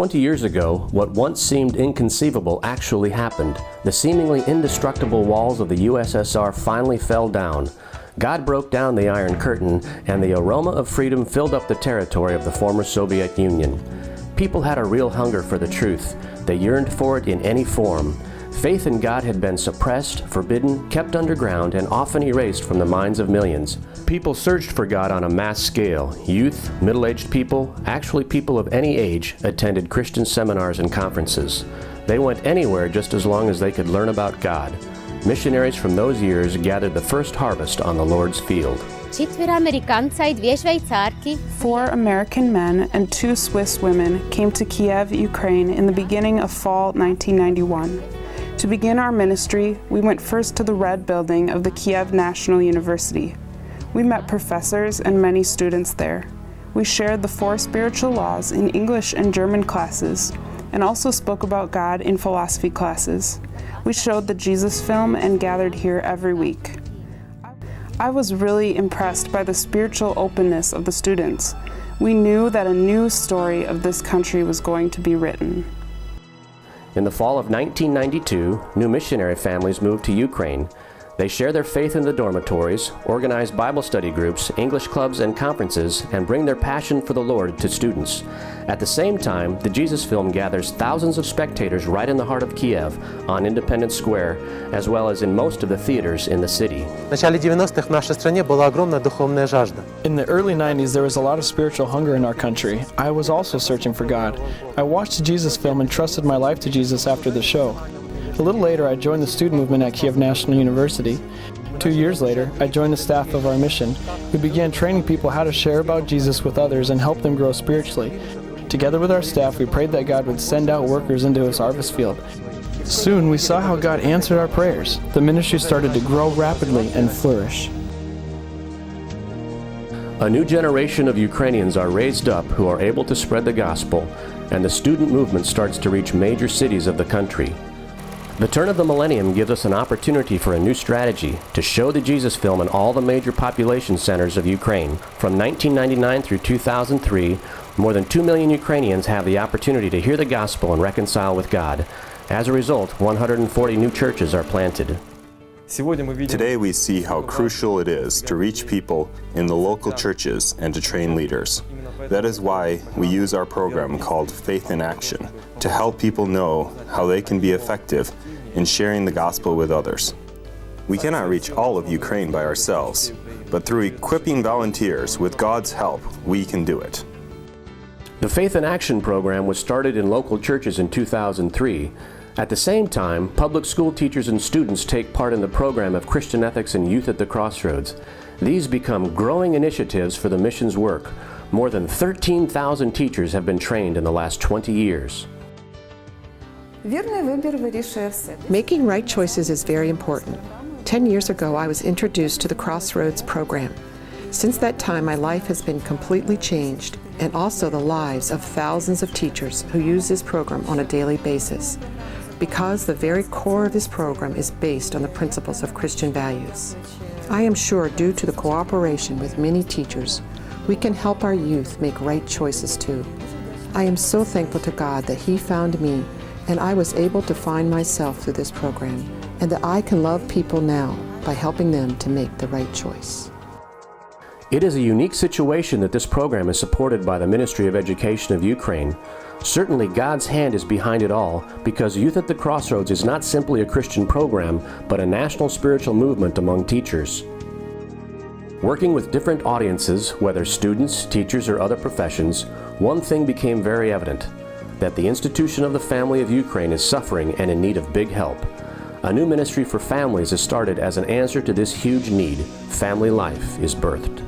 20 years ago, what once seemed inconceivable actually happened. The seemingly indestructible walls of the USSR finally fell down. God broke down the Iron Curtain, and the aroma of freedom filled up the territory of the former Soviet Union. People had a real hunger for the truth. They yearned for it in any form. Faith in God had been suppressed, forbidden, kept underground, and often erased from the minds of millions. People searched for God on a mass scale. Youth, middle-aged people, actually people of any age, attended Christian seminars and conferences. They went anywhere just as long as they could learn about God. Missionaries from those years gathered the first harvest on the Lord's field. 4 Amerikanca i 2 Švajcarki. 4 American men and 2 Swiss women came to Kiev, Ukraine in the beginning of fall 1991. To begin our ministry, we went first to the Red Building of the Kiev National University. We met professors and many students there. We shared the 4 spiritual laws in English and German classes, and also spoke about God in philosophy classes. We showed the Jesus film and gathered here every week. I was really impressed by the spiritual openness of the students. We knew that a new story of this country was going to be written. In the fall of 1992, new missionary families moved to Ukraine. They share their faith in the dormitories, organize Bible study groups, English clubs, and conferences, and bring their passion for the Lord to students. At the same time, the Jesus film gathers thousands of spectators right in the heart of Kiev, on Independence Square, as well as in most of the theaters in the city. В начале 90-х в нашей стране была огромная духовная жажда. In the early 90s, there was a lot of spiritual hunger in our country. I was also searching for God. I watched the Jesus film and trusted my life to Jesus after the show. A little later, I joined the student movement at Kiev National University. 2 years later, I joined the staff of our mission. We began training people how to share about Jesus with others and help them grow spiritually. Together with our staff, we prayed that God would send out workers into His harvest field. Soon, we saw how God answered our prayers. The ministry started to grow rapidly and flourish. A new generation of Ukrainians are raised up who are able to spread the gospel, and the student movement starts to reach major cities of the country. The turn of the millennium gives us an opportunity for a new strategy to show the Jesus film in all the major population centers of Ukraine. From 1999 through 2003, more than 2 million Ukrainians have the opportunity to hear the gospel and reconcile with God. As a result, 140 new churches are planted. Today we see how crucial it is to reach people in the local churches and to train leaders. That is why we use our program called Faith in Action to help people know how they can be effective in sharing the gospel with others. We cannot reach all of Ukraine by ourselves, but through equipping volunteers with God's help, we can do it. The Faith in Action program was started in local churches in 2003. At the same time, public school teachers and students take part in the program of Christian Ethics and Youth at the Crossroads. These become growing initiatives for the mission's work. More than 13,000 teachers have been trained in the last 20 years. Making right choices is very important. 10 years ago, I was introduced to the Crossroads program. Since that time, my life has been completely changed, and also the lives of thousands of teachers who use this program on a daily basis, because the very core of this program is based on the principles of Christian values. I am sure, due to the cooperation with many teachers, we can help our youth make right choices too. I am so thankful to God that He found me, and I was able to find myself through this program, and that I can love people now by helping them to make the right choice. It is a unique situation that this program is supported by the Ministry of Education of Ukraine. Certainly God's hand is behind it all, because Youth at the Crossroads is not simply a Christian program, but a national spiritual movement among teachers. Working with different audiences, whether students, teachers, or other professions, one thing became very evident: that the institution of the family of Ukraine is suffering and in need of big help. A new ministry for families is started as an answer to this huge need. Family Life is birthed.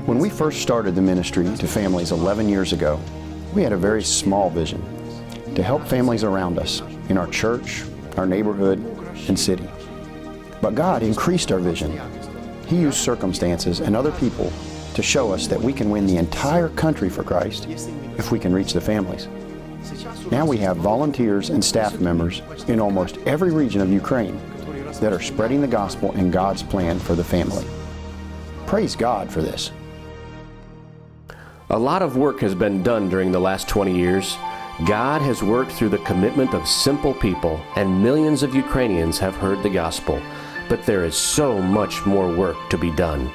When we first started the ministry to families 11 years ago, we had a very small vision: to help families around us, in our church, our neighborhood, and city. But God increased our vision. He used circumstances and other people to show us that we can win the entire country for Christ if we can reach the families. Now we have volunteers and staff members in almost every region of Ukraine that are spreading the gospel and God's plan for the family. Praise God for this. A lot of work has been done during the last 20 years. God has worked through the commitment of simple people, and millions of Ukrainians have heard the gospel. But there is so much more work to be done.